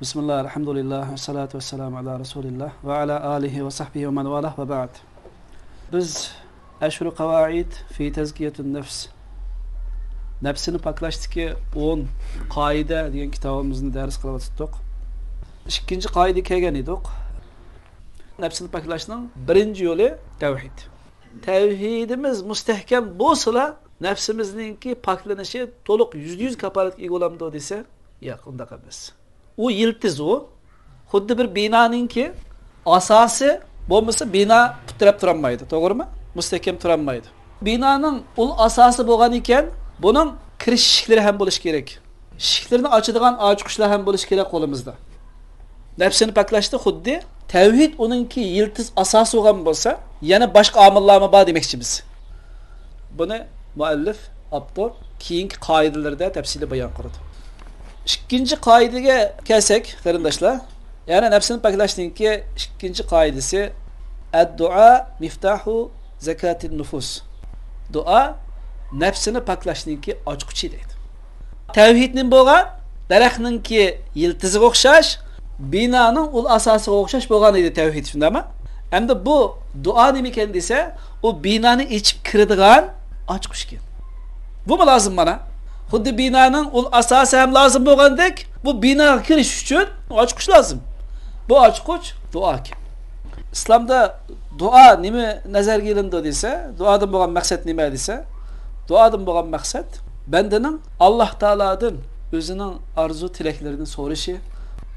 Bismillah, elhamdülillah, ve salatu ve selamu ala Resulillah ve ala alihi ve sahbihi ve men valah ve ba'd. Biz Eşru Kavaid fi tezkiyetun nefs, nefsini paklaştiki 10 kaide degan kitabımızın ders kılıp tuttuk. İkinci kaide kelgen edik. Nefsini paklaşның birinci yolu tevhid. Tevhidimiz mustahkem bolsa nefsimizningki paklanishi to'liq %100 kapolatga ega bo'lamdi desa, yo'q, undaqa emas. O yiltiz o. Xuddi bir binoninki asosi bo'lmasa bino putirab turolmaydi, to'g'rimi? Mustahkam turolmaydi. Binoning ul asosi bo'lgan ekan, buning kirish eshiklari ham bo'lishi kerak. Eshiklarni ochadigan ochqichlar ham bo'lishi kerak qo'limizda. Nafsini paklashda xuddi tavhid uningki yiltiz asosi bo'lgan bo'lsa, yana boshqa omillarmi bor demoqchimiz. Buni muallif avtor keyingi qoidalarda tafsili bayon qildi. İkinci kaidege kelsak, qarindoshlar, yani nefsini paklashninki ikkinchi qoidasi ad-du'a miftahu zakatin nufus. Dua nefsini paklashninki ochqichi deydi. Tavhidning bo'lgan daraxtninki yiltiziga o'xshash, binoning ul asosiga o'xshash bo'lgan edi tavhid, shundami? Endi bu dua nima ekan desa, u binoni ichib kiradigan ochqich ekan. Bu mu lazım bana? Xuddi binoning ul asosi ham lazım bo'lgandek, bu binoga kirish uchun ochqich lazım. Bu ochqich duo ekan. Islomda duo nima nazarga ilindi desa, duodan bo'lgan maqsad nima desa, duodan bo'lgan maqsad bandaning Alloh taoladan o'zining arzu tilaklarini so'rashi,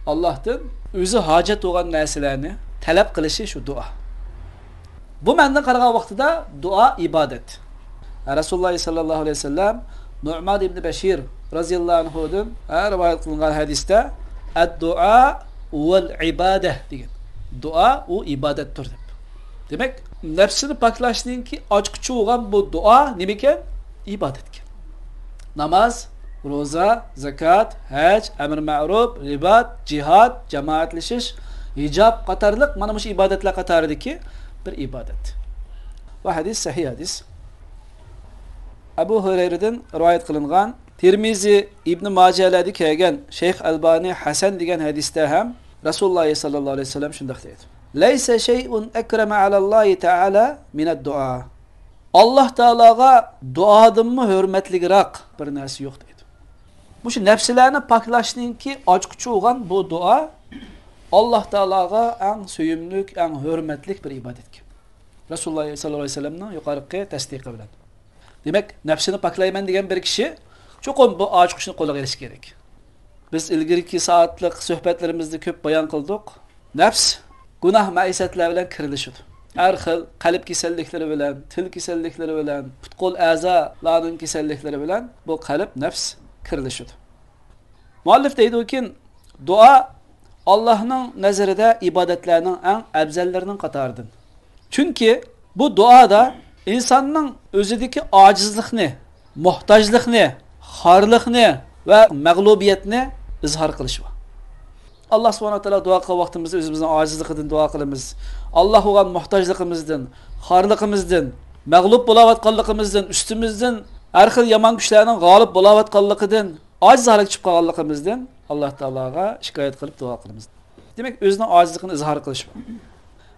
Allohdan o'zi hojat bo'lgan narsalarni talab qilishi shu duo. Bu mendan qaragan vaqtida duo ibodat. Rasululloh sallallohu alayhi vasallam Nu'man ibn Bashir radhiyallohu anhudan rivoyat qilingan hadisda ad-du'a vel ibadah degan. Duo u ibodatdir deb. Demak, nafsini paklashninki ochqichi bo'lgan bu duo nima ekan? Ibodat ekan. Namoz, roza, zakat, haj, amr ma'ruf, ribat, jihad, jamoatlashish, hijob qatorliq mana shu ibodatlar qatoridagi bir ibodat. Va hadis sahih hadis. Abu Hurayradan rivoyat qilingan, Tirmizi Ibn Majahlarda kelgan Sheyx Albani Hasan degan hadisda ham Rasululloh sallallohu alayhi vasallam shunday deydi. Laysa shay'un akrama ala Alloh taala min ad-du'a. Alloh taolaga duodanmi hurmatliroq bir narsa yo'q deydi. Bu shu nafslarni paklashninki ochqichi bo'lgan bu duo Alloh taolaga eng suyumlik, eng hurmatli bir ibodat. Rasululloh sallallohu alayhi vasallamning yuqorqi tasdiqi bilan. Demek nefsini paklayman degan bir kishi cho'qim bu ochqichni qo'liga olish kerak. Biz ilgirki soatlik suhbatlarimizda ko'p bayon qildik. Nafs gunoh ma'isatlar bilan kirilishadi. Har xil qalb kasalliklari bilan, til kasalliklari bilan, putqul a'zolarning kasalliklari bilan bu qalb nafs kirilishadi. Muallif deydi-ki, duo Allohning nazarida ibodatlarning eng afzallarining qatoridan. Chunki bu duoda İnsanın özüdeki acizlikni, muhtajlıkni, xarlıkni ve mağlubiyetni izhar qilish var. Allah subhanahu wa ta'ala dua qilgan vaqtimizda o'zimizning acizligidan dua qilamiz. Allah olan muhtajligimizdan, xarligimizdan, mag'lub bo'layotganligimizdan, ustimizdan har xil yomon kuchlarning g'olib bo'layotganligidan, ojiz holatga tushib qolganligimizdan Alloh taolaga shikoyat qilib dua qilamiz. Demak, o'zining acizligini izhor qilish var.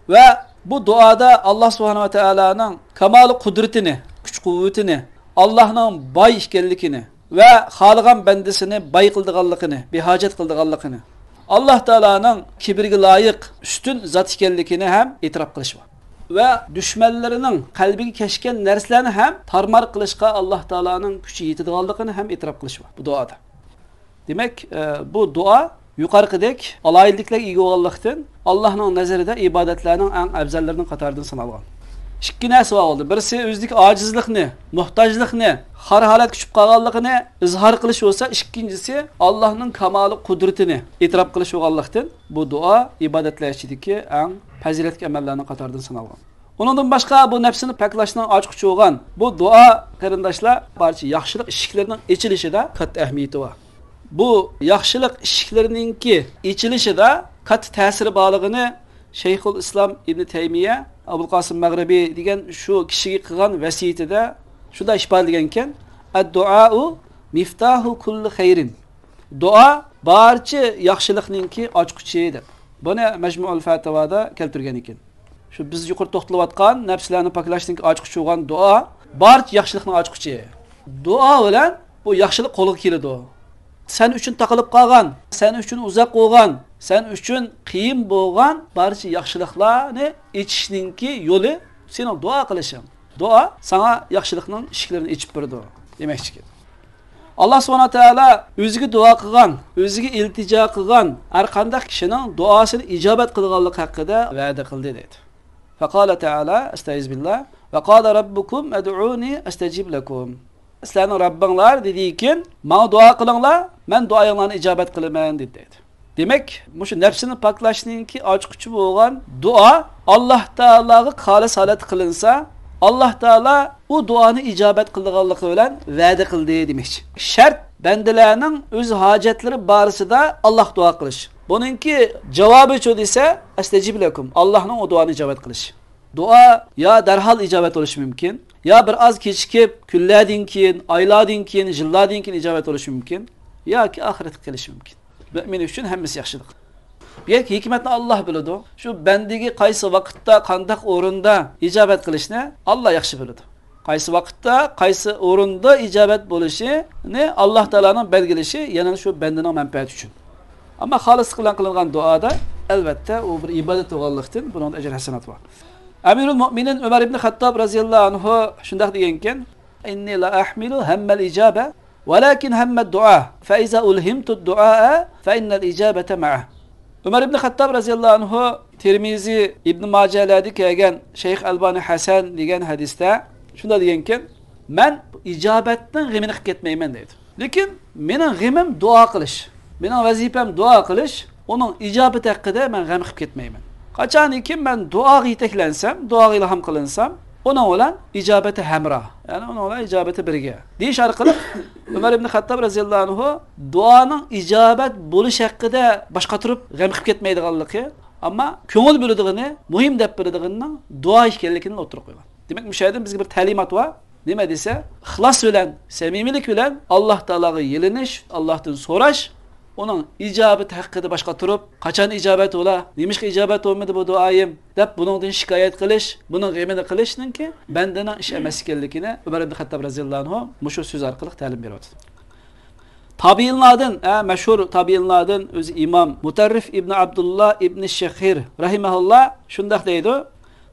Ve bu duada Allah subhanahu wa ta'ala'nın kamal kudretini, güç kuvvetini, Allah'ın bay işkellikini ve xalığan bendisini bay kıldıqallıqını, bihacet kıldıqallıqını, Allah Teala'nın kibirge layık üstün zat işkellikini hem itiraf kılış var. Ve düşmanlarının kalbini keşken nerslerini hem tarmar kılışka Allah Teala'nın gücü yetidiqallıqını hem itiraf kılış var bu duada. Demek bu dua yuqorqidek alayilliklar ega bo'lganlikdan Allohning nazarida ibodatlarning eng afzallarining qatoridan sanalgan. Ikki narsa bo'ldi. Birisi o'zlik ojizlikni, muhtojlikni, har holat kuchib qolganligini izhor qilish bo'lsa, ikkinchisi Allohning kamoli qudratini e'tirof qilish bo'lganlikdan bu duo ibodatlar ichidagi eng fazilatli amallarning qatoridan sanalgan. Ondan boshqa bu nafsini paklashning ochqichi bo'lgan bu duo qarindoshlar barcha yaxshilik ishiklarining ichilishida katta ahamiyati bor. Bu yaxshilik ishiklarininki ichilishida katta ta'siri borligini Sheyxul Islom Ibn Taymiya Abul Qasim Mag'ribi degan shu kishiga qilgan vasiyatida shunda ifodalangan ekan, ad-du'a miftahu kulli khayrin. Dua barcha yaxshilikninki ochquchi deb. Buni Majmuul Fatavoda keltirgan ekan. Shu biz yuqori to'xtalayotgan nafslarni poklashning ochquchi bo'lgan duo barcha yaxshilikning ochquchi. Duo bilan bu yaxshilik qo'lga keladi. Sen uchun taqilib qolgan, sen uchun uzoq bo'lgan, sen uchun qiyin bo'lgan barcha yaxshiliklarni echishninki yo'li sening duo qilishing. Duo sana yaxshilikning eshiklarini echib beradi demakchi. Allah subhanahu taala o'ziga duo qilgan, o'ziga iltijo qilgan har qanday kishining duosini ijobat qilganligi haqida va'da qildi dedi. Faqala taala astagfirullah va qala rabbukum ad'uni astajib lakum. Sizlarning Rabbinglar dedikin, "Men duo qilinglar, men duoyinglarni ijobat qilaman" dedi. Demak, shu nafsini poklashninki ochquchi bo'lgan duo Alloh taolaga xolis holat qilinsa, Alloh taolo u duoni ijobat qilganligi bilan va'da qildi demakchi. Shart bandalarning o'z hojatlari borasida Alloh duo qilish. Buningki javobi chu desa, astajib lakum. Allohning o duoni ijobat qilish. Duo ya darhol ijobat bo'lishi mumkin, ya bir oz kechikib, kunlardan keyin, oylardan keyin, yillardan keyin ijobat bo'lishi mumkin, yoki oxiratga kelishi mumkin. Mu'min uchun hammasi yaxshilik. Bir hikmetni Allah biladi. Shu bandigi qaysi vaqtda, qanday o'rinda ijobat qilishni Alloh yaxshi biladi. Qaysi vaqtda, qaysi o'rinda ijobat bo'lishini Alloh taolaning belgilashi, yana shu bandaning manfaati uchun. Ammo xolis bilan qilingan duoda albatta u bir ibodat bo'lganlikdan buning ajr hasanat bor. Amirul Mu'minin Umar ibn Xattob raziyallohu anhu shunday degan ekan: "Inni la ahmilu hammal ijaba, walakin hammad du'a, fa iza ulhimtu ad-du'a fa innal ijabata ma'a." Umar ibn Xattob raziyallohu anhu Tirmizi ibn Majah'larda kelgan Şeyh Albani Hasan degan hadisda shunda degan ekan: "Men ijobatning g'imini qilib ketmayman" dedi. Lekin mening g'imim duo qilish. Mening vazifam duo qilish, uning ijobati haqida men g'am qilib ketmayman. Qachonki men duoga yetaklansam, duoga ilhom qilinsam, uning bilan ijobati hamroh, ya'ni uning bilan ijobati birga. Deyish orqali Umar ibn Xattob raziyallohu anhu duoning ijobat bo'lish haqida boshqa turib g'am qilib ketmaydiganligi, ammo ko'ngil bo'ladiganini, muhim deb biladiganining duo ekanligini o'tirib qo'ygan. Demak, mushayda bizga bir ta'limot bor. Nima desa, ixlos bilan, samimiylik bilan Alloh taolaga yelinish, Allohdan so'rash, onun icabeti hakkında başka turup, kaçan icabet ola, neymiş ki icabet olmadı bu duayım, dep bunun şikayet kılış, bunun gıymını kılışının ki, bendena iş emeskellikine Ömer ibn Xattab raziyallahu anhu muşu söz arkalık talim veriyordu. Tabiinlardan, meşhur tabiinlardan özü İmam Mutarrif ibn Abdullah ibn Şekhir rahimahullah şundak deydi,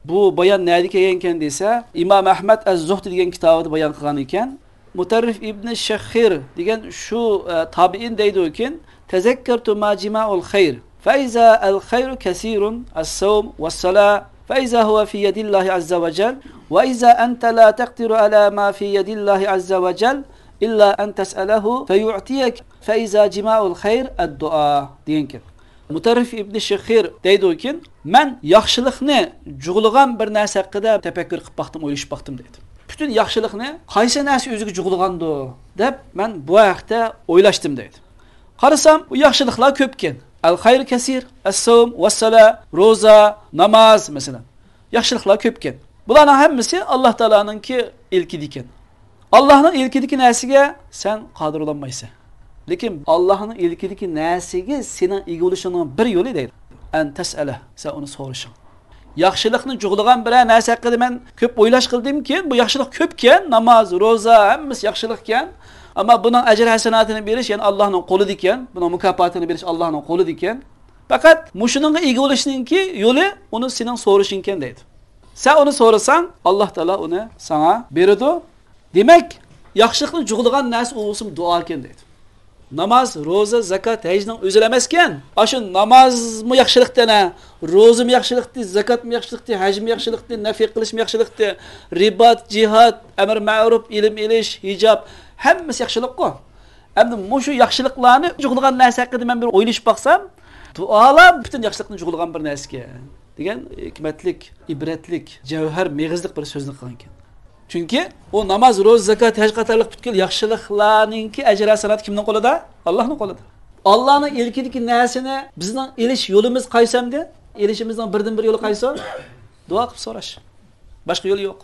bu bayan neydi ki kendisi, İmam Ahmed Ez-Zuhd diyen kitabı bayan kılan iken, Mutarrif ibn Şekhir diyen şu tabiin deydi iken, تذكرت ما جماع الخير فإذا الخير كثير الصوم والصلاة فإذا هو في يد الله عز وجل وإذا أنت لا تقدر على ما في يد الله عز وجل إلا أن تسأله فيعطيك فإذا جماع الخير الدعاء دينك. Mutarrif ibn Şekhir deydi ki, "Men yaxşılıqni juğulğan bir narsa haqida tefekkür qilib baxtım, o'ylashib baxtım" dedi. Bütün yaxşılıqni qaysi narsa o'ziga juğulğandı deb men bu haqda o'ylashdim dedi. Qarasam, bu yaxşılıqlar ko'pken. Al-xayr kasir, as-sawm, was-sala, roza, namaz mesela. Yaxşılıqlar ko'pken. Bularning hammasi Alloh taolaninki ilkidiken. Allohning ilkidiki narsaga sen qodir bo'lmaysan. Lekin Allohning ilkidiki narsaga sening ega bo'lishingning bir yo'li deydi. An tas'ala, sen uni so'rashing. Yaxshilikni juğulğan bir narsa haqida men ko'p o'ylash qildimki, bu yaxshilik ko'pken, namoz, roza, hammasi yaxshilikken. Ama bunun ecir hasenatını beriş, yani Allah'ın kolu diken, bunun mükafatını beriş Allah'ın kolu diken. Fakat muşunun ilgi oluşununki yolu onu senin soruşunken deydi. Sen onu sorursan Allah Teala onu sana verirdi. Demek yaxşılıklı juğulğan narsa olsun duaken deydi. Namaz, roza, zakat, hecden üzülemezken, aşın namaz mı yaxşılıkta ne, roza mı yaxşılıkta, zakat mı yaxşılıkta, hac mı yaxşılıkta, nafiq qilish mı yaxşılıkta, ribat, cihad, emr ma'ruf, ilim ilish, hicab, hammasi yaxshilik-ku. Endi mushu yaxshiliklarni juğulğan narsa haqida men bir o'ylashib baqsam, duolar bütün yaxshilikni juğulğan bir narsaga degan hikmatlik, ibratlik, javhar, meg'izlik bir so'zni qilgan ekan. Chunki o namoz, ro'za, zakat, haj qatorliq butkul yaxshiliklarningki ajr hasanat kimning qo'lida? Allohning qo'lida. Allohning ilkidagi narsani bizning elish yo'limiz qaysi hamda? Elishimizning birdan bir yo'li qaysi? Duo qilib so'rash. Boshqa yo'l yo'q.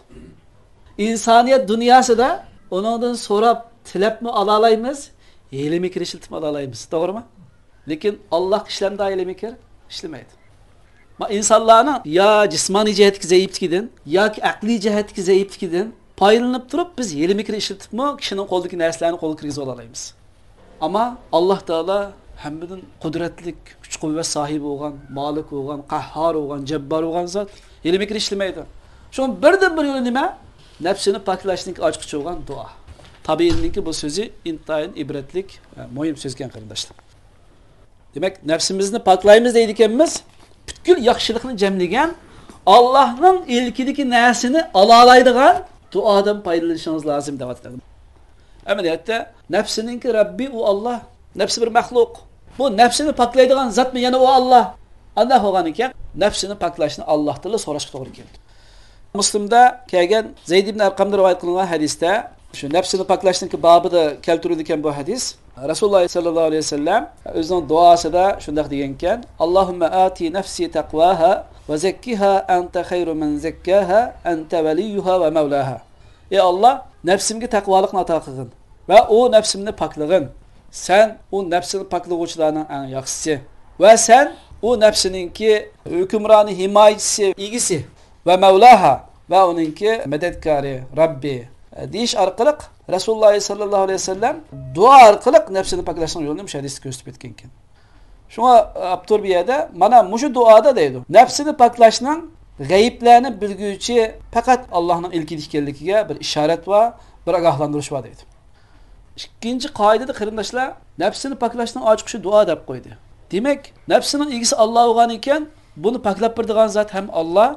İnsaniyat dunyosida ondan so'rab, tilab mi alalaymiz? Elimi kirishiltib alalaymiz. To'g'rimi? Lekin Allah işlemde aylemekir, işlemeydi. Ma insanlarning ya jismoniy jihatga zaifligidan yoki aqliy jihatga zaifligidan foydalanib turib biz yelimikni ishlatibmi kishining qo'lidagi narsalarni qo'lga kirgizib olamiz. Ammo Alloh taolo hammadan qudratli kuch-quvvat sohibi bo'lgan, malik bo'lgan, qahhor bo'lgan, jabbar bo'lgan zot yelimikni ishlamaydi. Shu birdan bir yo'li nima? Nafsini poklashning ochqichi bo'lgan duo. Tabiiyninki bu so'zi intayin ibratlik, muhim so'z ekan qarindoshlar. Demak, nafsimizni poklaymiz deydi ekanmiz. Butkul yaxshilikni jamlagan Allohning ilkidagi narsani ola oladigan duodan foydalanishingiz lozim deb aytadi. Amaliyotda nafsininki Rabbi u Alloh, nafsi bir maxluq. Bu nafsini poklaydigan zotmi yana u Alloh. Alloh bo'lgan ekan, nafsini poklashni Allohdan so'rashga to'g'ri keldi. Muslimda kelgan Zayd ibn Arqamdan rivoyat qilingan hadisda shu nafsini poklashningki babida keltirilgan bu hadis Rasululloh sallallohu alayhi vasallam o'zining duosida shunday degan ekan: Allohumma ati nafsi taqwaha va zakkiha anta khayru man zakkaha anta waliyuha va mavlaha. Ey Alloh, nafsimga taqvolikni ato qilgin va u nafsimni poklagin. Sen u nafsini poklag'uvchilarning eng yaxshisi va sen u nafsininki hukmroni himoyachisi, egisi va mavlaha va uningki madadkori, Rabbi deyish orqali Rasululloh sallallohu alayhi vasallam duo orqali nafsini poklashning yo'lini bu hadisda ko'rsatib o'tgan ekan. Shunga Abdur bu yerda mana mushu duoda deydi. Nafsini poklashning g'ayiblarni bilguvchi faqat Allohning ilkida ekanligiga bir ishorat va bir ogohlantirish bor deydi. Ikkinchi qoidada qarindoshlar, nafsini poklashning ochiqishi duo deb qo'ydi. Demak, nafsining egisi Alloh bo'lgan ekan, buni poklab beradigan zot ham Alloh.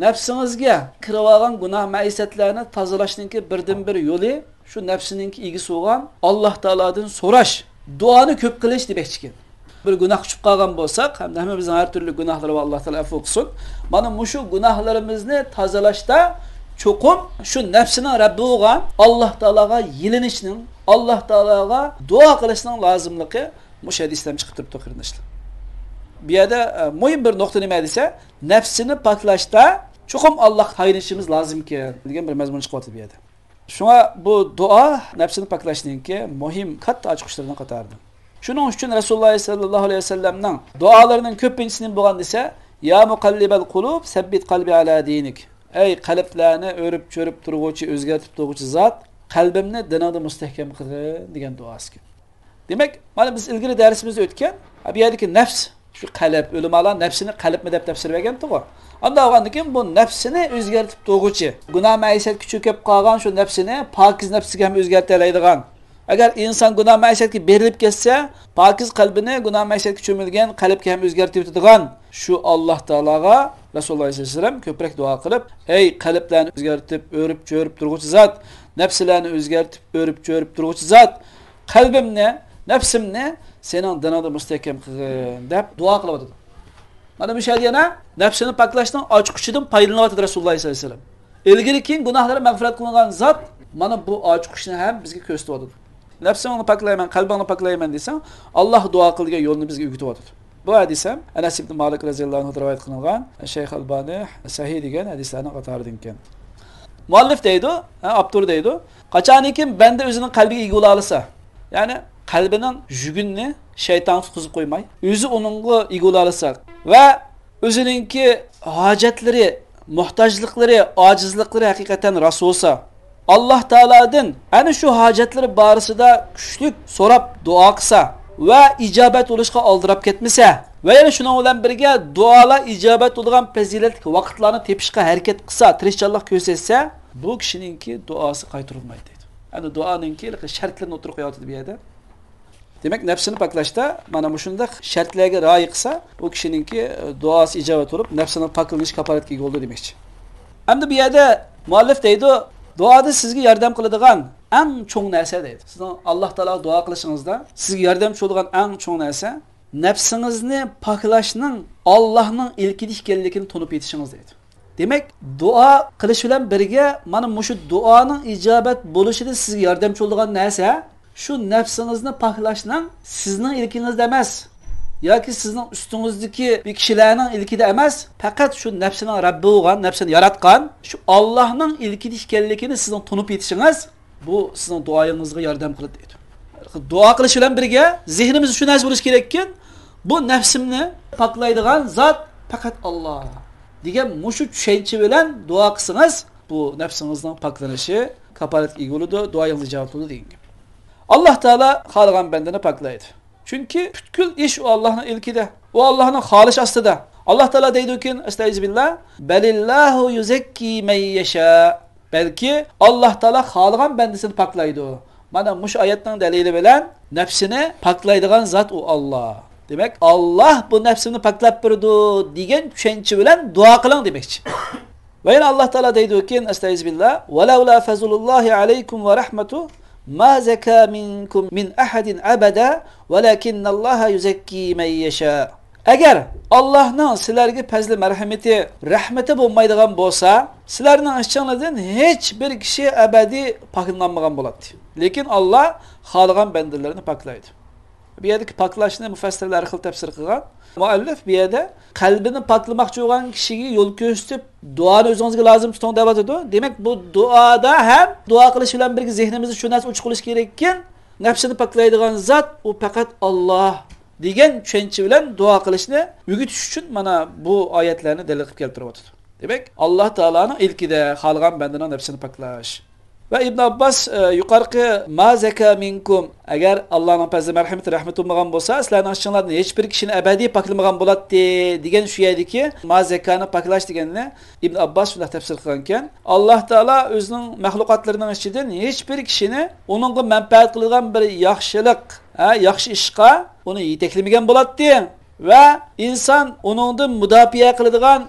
Nafsingizga kirib olgan gunoh maisatlarni tozalashninki birdan bir yo'li shu nafsininki egisi bo'lgan Alloh taolodan so'rash, duoni ko'p qilish demoqchi ekan. Bir gunoh qilib qolgan bo'lsak, hamda hammamizning har turli gunohlari va Alloh taolo afv qilsin. Mana mushu gunohlarimizni tozalashda cho'qim shu nafsining Rabbi bo'lgan Alloh taologa yilinishning, Alloh taologa duo qilishning lozimligi mush hadisdan chiqib turibdi qarindoshlar. Bu yerda muhim bir nuqta nima desa, nafsini poklashda cho'qim Allohga tayanishimiz lozim ekan degan bir mazmun chiqyapti bu yerda. Shunga bu duo nafsini poklashninki muhim katta ochiqishlardan qatoridir. Shuning uchun Rasululloh sallallohu alayhi vasallamning duolarining ko'pinchisi bo'lgan desa, ya muqallibal qulub sabbit qalbi ala dinik. Ey qalblarni o'rib-cho'rib turg'uvchi, o'zgartirib turg'uvchi zot, qalbimni diningda mustahkam qilgin degan duosi. Demak, mana biz ilgari darsimizda o'tgan, bu yerdagi nafs shu qalb, ulamolar nafsini qalbmi deb tafsir bergan to'g'ri. Unda olgandan keyin bu nafsini o'zgartirib turg'uvchi, gunoh ma'isatga cho'kib qolgan shu nafsini pokiz nafsiga ham o'zgartira oladigan. Agar inson gunoh ma'isatga berilib ketsa, pokiz qalbini gunoh ma'isatga cho'milgan qalbga ham o'zgartirib turadigan shu Alloh taologa Rasululloh sollallohu alayhi vasallam ko'proq duo qilib, ey qalblarni o'zgartirib, o'rib-cho'rib turg'uvchi zot, nafslarni o'zgartirib, o'rib-cho'rib turg'uvchi zot, qalbimni, nafsimni sening diningda mustahkam qilgin deb duo qilyapti. Mana bu shart yana nafsini poklashdan ochiqishidan foydalanyapti Rasululloh sollallohu alayhi vasallam. Ilgari keyin gunohlari mag'firat qilingan zot mana bu ochiqishni ham bizga ko'rsatyapti. Nafsimni poklayman, qalbimni poklayman desang, Alloh duo qilgan yo'lni bizga o'rgatyapti. Bu hadis ham Anas ibn Malik roziyallohu anhu rivoyat qilingan Shayx Albani sahih degan hadislarning qatoridan ekan. Muallif deydi, Abdur deydi, qachoniki banda o'zining qalbiga ega bo'la olsa, ya'ni qalbining yugunni shayton tutqizib qo'ymay, o'zi uningga ega bo'la olsa va o'zininki hojatlari, muhtojliklari, ojizliklari haqiqatan rasul bo'lsa, Alloh taoladan ana shu hojatlari borasida kuchlik so'rab duo qilsa va ijobat bo'lishga oldirab ketmasa va yana shuning bilan birga duolar ijobat bo'lgan fazilatli vaqtlarni tepishga harakat qilsa, tirishchanlik ko'rsatsa, bu kishininki duosi qaytarilmaydi deydi. Ana duoninki shartlarni o'tirib qo'yadi bu yerda. Demak, nafsini poklashda mana bu shunday shartlarga rioya qilsa, u kishininki duosi ijobat bo'lib, nafsini poklanish kafolatiga ega bo'ldi demoqchi. Endi bu yerda muallif deydi, duoda sizga yordam qiladigan eng cho'ng narsa deydi. Sizning Alloh taolo duo qilishingizda sizga yordamchi bo'ladigan eng cho'ng narsa nafsingizni poklashning Allohning ilkida ekanligini tunib yetishingiz deydi. Demak, duo qilish bilan birga mana shu duoning ijobat bo'lishida sizga yordamchi bo'ladigan narsa shu nafsingizni poklashning sizning ilkingizda emas, yoki sizning ustingizdagi bir kishilarning ilkida emas, faqat shu nafsining Rabbi bo'lgan, nafsini yaratgan, shu Allohning ilkida ekanligini sizning tunib yetishingiz, bu sizning duoyingizga yordam qiladi deydi. Duo qilish bilan birga zehnimiz shu narsa bo'lish kerak ekan, Bu nefsimni paklaydigan zat fakat Allah. Degan mushu tushuncha bilan duo qilsangiz, bu nafsingizning paklanishi kaporatga ega bo'ladi, duoyingiz javob bo'ladi degan gap. Alloh taolo xohlagan bandani paklaydi. Chunki butkul ish u Allohning ilkida, u Allohning xolis ostida. Alloh taolo deydi-ki, estağfirullah, balillahu yuzakki man yasha. Balki Alloh taolo xohlagan bandasini paklaydi. Mana mush oyatning dalili bilan nafsini paklaydigan zot u Alloh. Demek Allah bu nefsini paklab berdi degan tushuncha bilan duo qiling demoqchi. Va yana Alloh taolo deydi-ki, estağfirullah, "Ve la fazlullahi alaykum ve rahmetu ma zaka minkum min ahadin abada, walakinnallaha yuzakki man yasha." Agar Allohning sizlarga fazli marhamati, rahmati bo'lmaydigan bo'lsa, sizlarning ichingizdan hech bir kishi abadiy poklanmagan bo'ladi. Lekin Alloh xohlagan bandalarini poklaydi. Bu yerdagi paklashni mufassirlar xil tafsir qilgan. Muallif bu yerda qalbini paklamoqchi bo'lgan kishiga yo'l ko'rsatib, duoni o'zingizga lozim tuting deb aytadi. Demak, bu duoda ham duo qilish bilan birga zehnimizni shu narsa uch qilish kerak ekan. Nafsini paklaydigan zot u faqat Alloh degan tushuncha bilan duo qilishni o'rgatish uchun mana bu oyatlarni dalil qilib keltirib o'tdi. Demak, Alloh taolaning ilkida xalqan bandaning nafsini paklash. Ve İbn Abbas yuqorqi ma zaka minkum, agar Allohning fazli marhamati rahmati bo'lmagan bo'lsa, sizlarning ichingizdan hech bir kishini abadiy paklamagan bo'ladi degan shu yerdiki, ma zakani paklash deganni Ibn Abbas shunday tafsir qilgan ekan. Alloh taolo o'zining mahluqotlarining ichidan hech bir kishini uningga manfaat qiladigan bir yaxshilik, yaxshi ishqa uni yetaklamagan bo'ladi va inson uningdan mudofaa qiladigan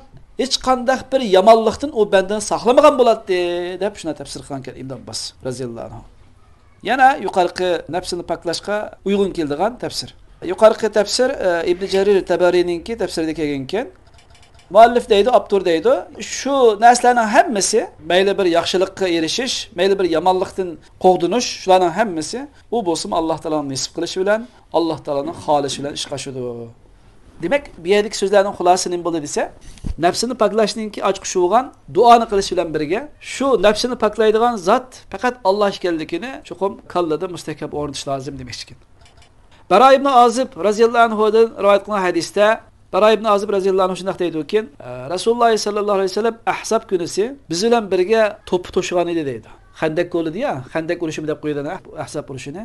hech qanday bir yomonlikdan u bandani saqlamagan bo'ladi deb shuna tafsir qilgan ekan Ibn Abbas raziyallohu anhu. Yana yuqorqi nafsini paklashga uyg'un keladigan tafsir. Yuqorqi tafsir Ibn Jarir Tabarininki tafsirida kelgan ekan. Muallif deydi, avtor deydi, shu narsalarning hammasi, mayli bir yaxshilikka erishish, mayli bir yomonlikdan qo'g'dinish, shularning hammasi u bo'lsin Alloh taoloning nasib qilishi bilan, Alloh taoloning xohishi bilan ish qashidi. Demek bir yerdeki sözlerden xulosasi nima bo'ldi desa, nafsini paklashninki ochqishi bo'lgan duoni qilish bilan birga shu nafsini paklaydigan zot faqat Alloh ekanligini chuqur kallada mustahkam o'rnatish lozim demoqchi ekan. Bara ibn Azib raziyallohu anhudan rivoyat qilingan hadisda Bara ibn Azib raziyallohu anhu shunday deydi ekan, Rasululloh sallallohu alayhi vasallam Ahzab kunisi biz bilan birga to'p to'shgan edi deydi. Xandak bo'ldi-ya, xandak urushi deb qo'ydilar Ahzab urushini.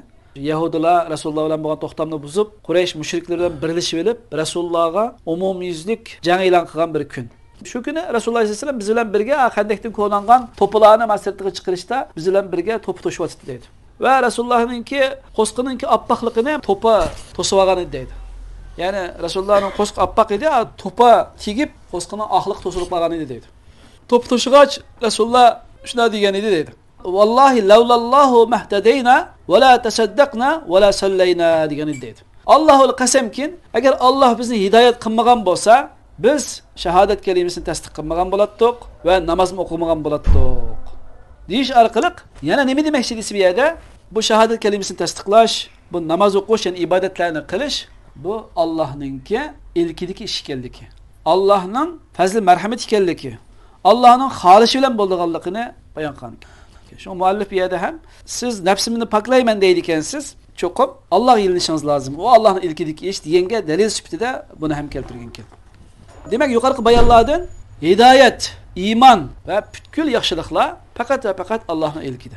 Yahudilar Rasululloh bilan bo'lgan to'xtamni buzib, Quraysh mushriklardan birlashib olib, Rasulullohga umumiyuzlik jang e'lon qilgan bir kun. Shu kuni Rasululloh sollallohu alayhi vasallam biz bilan birga xandakdan qo'llangan to'plarni masjidga chiqarishda biz bilan birga to'p to'shyapti deydi. Va Rasulullohninki qo'sqininki oppoqligini to'pa to'sib olgan edi deydi. Ya'ni Rasulullohning qo'sqi oppoq edi, to'pa tegib qo'sqining oqliq to'silib qolgan edi deydi. To'p to'shig'ach Rasululloh shunday degan edi deydi. Vallahi lavlallohu mahtadayna va la tasaddaqna va la sallayna degan edi deydi. Allohul qasamkin, agar Alloh bizni hidoyat qilmagan bo'lsa, biz shahodat kalimasini tasdiq qilmagan bo'lardik va namozni o'qimagan bo'lardik. Deyish orqali yana nima demoqchi desa bu yerda, bu shahodat kalimasini tasdiqlash, bu namoz o'qish, ya'ni ibodatlarni qilish, bu Allohningki ilkidagi ish ekanligi. Allohning fazli marhamati ekanligi. Allohning xolishi bilan bo'lganligini bayon qilgan. Şu muallif bir yerde hem siz nefsimini paklayman deydi ekansiz, çokum Allah yilinishingiz lazım. O Allah'ın ilkideki iş diyenge delil süptide bunu hem keltirgen ekan. Demek yukarı bayanlardan hidayet, iman ve bütkül yaxşılıklar fakat ve fakat Allah'ın ilkide.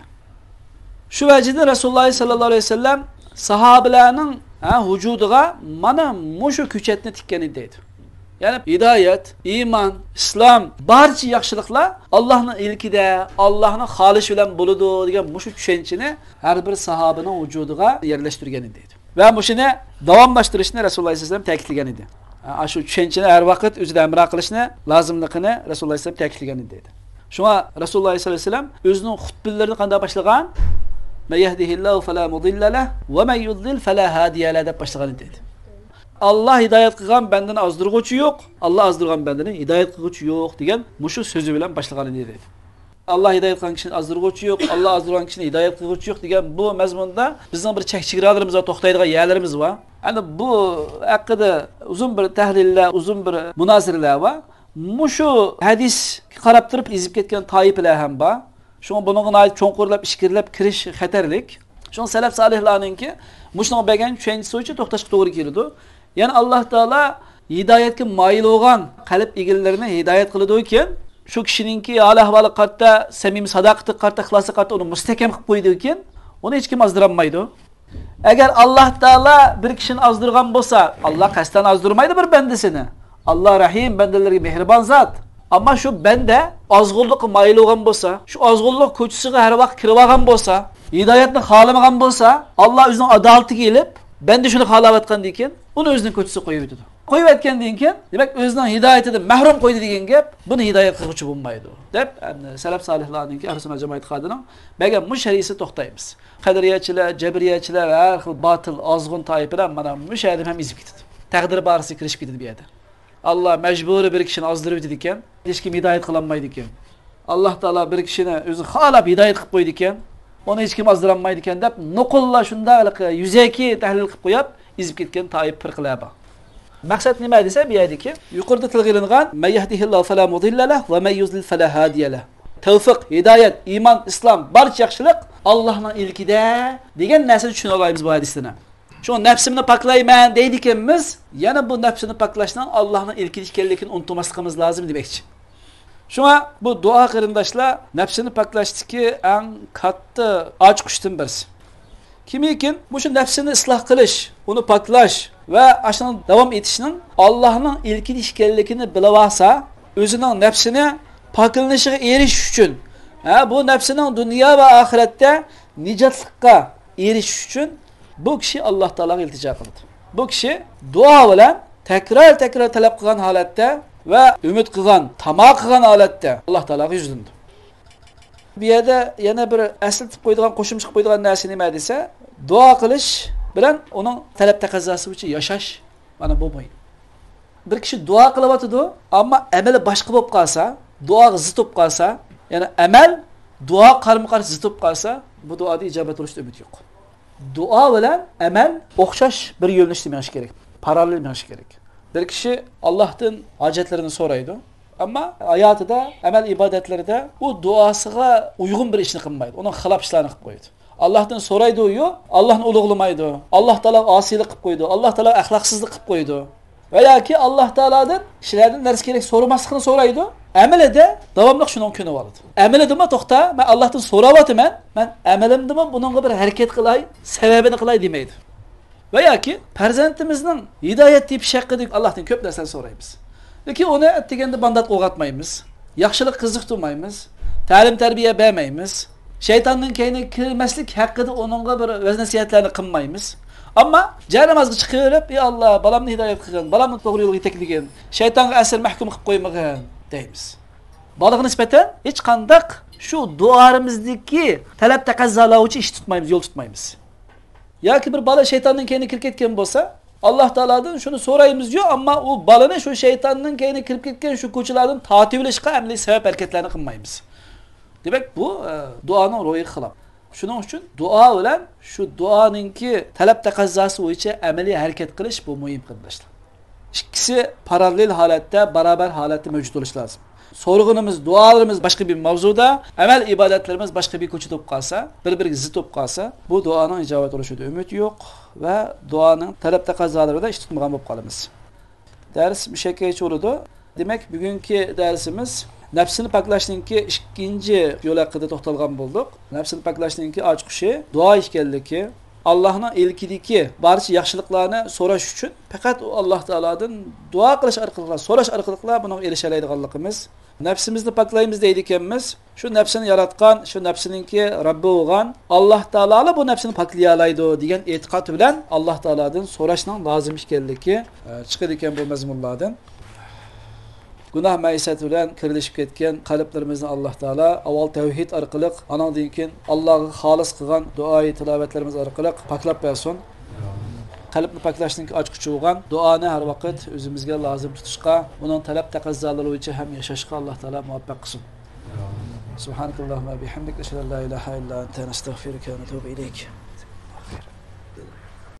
Şu vecide Resulullah sallallahu aleyhi ve sellem sahabelerinin vücuduga mana muşu küçetini tikkeni deydi. Yani hidayet, iman, İslam, barcha yaxshiliklar Allohning ilkida, Allohning xolishi bilan bo'ladi degan mushu tushunchani har bir sahobaning vujudiga yerlashtirgan edi. Va mushuni davomlashtirishni Rasululloh sollallohu alayhi vasallam ta'kidlagan edi. Shu tushunchani har vaqt o'zida amro qilishni lozimligini Rasululloh sollallohu alayhi vasallam ta'kidlagan edi. Shunga Rasululloh sollallohu alayhi vasallam o'zining xutbalarini qanday boshlagan? "Men yahdihillahu fala mudilla lahu va men yudlil fala hadiya lahu" deb boshlagan edi. Allah hidayet qilgan bandani azdırg'uvchi yo'q, Allah azdırgan bandani hidayet qiluvchi yo'q degan mushu so'zi bilan boshlagan edi. Allah hidayet qilgan kishini azdırg'uvchi yo'q, Allah azdırgan kishini hidayet qiluvchi yo'q degan bu mazmunda bizning bir chekchigiralarimiz va to'xtaydigan yerlarimiz var. Yani bu haqida uzun bir tahlillar, uzun bir munoziralar var. Mushu hadis qarab turib izib ketgan toifalar ham bor. Shunga buningga cho'nqurlab ishkirlab kirish xatarlik. Shunga salaf solihlarninki mushunga bergan tushunchasi bo'yicha to'xtashga to'g'ri keladi. Yani Allah Taala hidoyatga moyil bo'lgan qalb egillarini hidoyat qiladi ekan, shu kishininki hol ahvoli qatta, samimiy sadoqati qatta, ixlosi qatta uni mustahkam qilib qo'ydi ekan, uni hech kim azdiranmaydi. Agar Allah Taala bir kishini azdirgan bo'lsa, Allah qasdan azdirmaydi bir bandasini. Allah Rahim, bandalarga mehribon zot. Ammo shu banda ozg'unlikqa moyil bo'lgan bo'lsa, shu ozg'unlik ko'chisiga har vaqt kirib olgan bo'lsa, hidoyatni xohlamagan bo'lsa, Allah o'zining adolatiga kelib, banda shuni xohlayotgandan keyin uni o'zining ko'chisiga qo'yib yetadi. Qo'yib aytgandan keyin, demak o'zining hidoyatidan mahrum qo'ydi degan gap, buni hidoyat qiluvchi bo'lmaydi deb salaf solihlarningki ahli sunnat jamoat qadining bergan musharisi to'xtaymiz. Qadriyachilar, jabriyachilar, har xil botil, ozg'un toifalar mana musha adam ham ezib ketadi. Taqdir borisiga kirishib ketadi bu yerda. Allah mecburi bir kishini azdirib dedi ekan, hech kim hidoyat qilinmaydi ekan. Alloh taolo bir kishini o'zi xohlab hidoyat qilib qo'ydi ekan, uni hech kim azdiranmaydi ekan deb nuqullar shundaqlik yuzaki tahlil qilib qo'yib, ezib ketgan toif firqalar bor. Maqsad nima desa, bu yerdagi yuqorida tilg'ilingan "May yahdihillohu fala mudilla lahu va may yuzlil fala hadiya lahu." Tavfiq, hidoyat, iymon, islom, barcha yaxshilik Allohning ilkida degan narsani tushuna olamiz bu hadisdan. Şu nefsimni paklayman deydi ekanmiz, yana bu nefsini paklashdan Allohning ilkida ekanligini unutmasligimiz lozim demekçi. Shunga bu duo qarindoshlar nefsini paklashdagi eng katta ochqishdan birisi. Kimiki bu shu nefsini isloh qilish, uni paklash va ashuni davom etishning Allohning ilkida ekanligini bilib olsa, o'zining nefsini paklanishiga erishish uchun, bu nefsining dunyo va oxiratda nijotlikka erishish uchun bu kishi Alloh taologa iltijo qildi. Bu kishi duo bilan takrar talab qilgan holatda va umid qilgan, tamo qilgan holatda Alloh taologa yuzlandi. Bu yerda yana bir aslatib qo'ydigan, qo'shimcha qilib qo'ydigan narsa nima desa, duo qilish bilan uning talab taqozosi uchun yashash mana bu bo'lmaydi. Bir kishi duo qilyotdi, ammo amali boshqa bo'lib qolsa, duoga zid bo'lib qolsa, ya'ni amal duo qarama-qarshi zid bo'lib qolsa, bu duoda ijobat bo'lishga umid yo'q. Duo bilan amal o'xshash bir yo'nalishda menish kerak. Parallel menish kerak. Bir kishi Allohdan hojatlarini so'raydi, ammo hayotida, amal ibodatlarida u duosiga uyg'un bir ishni qilmaydi. Uning xilof ishlarni qilib qo'yadi. Allohdan so'raydi-yu, Allohni ulug'lamaydi. Alloh taolo osiylik qilib qo'ydi. Alloh taolo axloqsizlik qilib qo'ydi. Va yoki Alloh taolodan kishilardan narsa kerak so'ramasligini so'raydi. Amalida davomli shuni kuni oladi. Amaladimi to'xta, men Allohdan so'rayapman, men amalimdimi buningga bir harakat qilay, sababini qilay demaydi. Va yoki farzandimizning hidoyat tepish haqida Allohdan ko'p narsani so'raymiz. Lekin uni deganda bandat o'g'atmaymiz, yaxshilik qiziqtirmaymiz, ta'lim tarbiya bermaymiz, shaytonning kayni kirmaslik haqida onunga bir o'z nasihatlarni qilmaymiz. Ammo jaramazga chiqib, "Ey Alloh, balamni hidoyat qilgin, balamni to'g'ri yo'lga yetakligin, shaytonga asr mahkum qilib qo'ymagin" deymiz. Bolaga nisbatan hech qanday shu duolarimizdagi talab taqozolovchi ish tutmaymiz, yo'l tutmaymiz. Yoki bir bola shaytonning kayni kirib ketgan bo'lsa, Alloh taoladan shuni so'raymiz-yu, ammo u bolani shu shaytonning kayni kirib ketgan shu ko'chalardan tortib olishga amaliy sabab harakatlarni qilmaymiz. Demak, bu duoning ro'yi xilof. Shuning uchun duo bilan shu duoningki talab taqozosi bo'yicha amaliy harakat qilish bu muhim qilishlar. İkisi paralel holatda, barobar holatda mavjud bo'lishi lozim. So'rg'inimiz, duolarimiz boshqa bir mavzuda, amal ibodatlarimiz boshqa bir ko'chada bo'lib qolsa, bir-biriga zid bo'lib qolsa, bu duoning ijobat bo'lishida umid yo'q va duoning talab taqozolarida ish tutmagan bo'lib qolamiz. Dars mushakkacha bo'ldi. Demak, bugungi darsimiz nafsini paklashninki ikkinchi yo'l haqida to'xtalgan bo'ldik. Nafsini paklashninki ochiqishi duo ekanligi, Allohning ilkidagi barcha yaxshiliklarni so'rash uchun faqat Alloh taolodan duo qilish orqali, so'rash orqali buni erisha oladiganligimiz. Nafsimizni paklaymiz deydi ekanmiz. Shu nafsini yaratgan, shu nafsininki Robbi bo'lgan Alloh taolo bu nafsini paklay oladi degan e'tiqod bilan Alloh taolodan so'rashning lozim ekanligi chiqadi ekan bu mazmunlardan. Günah maisat bilan kirilishib ketgan qalblarimizni Alloh taolo avval tavhid orqali, andan keyin Allohga xolis qilgan duoi tilovatlarimiz orqali paklab bersin. Qalbni paklashning ochqichi bo'lgan duoni har vaqt o'zimizga lozim tutishga, uning talab taqozzolari bo'yicha ham yashashga Alloh taolo muvaffaq qilsin. Subhanakallahumma bihamdika ashhadu an la ilaha illa anta astaghfiruka va atubu ilayk.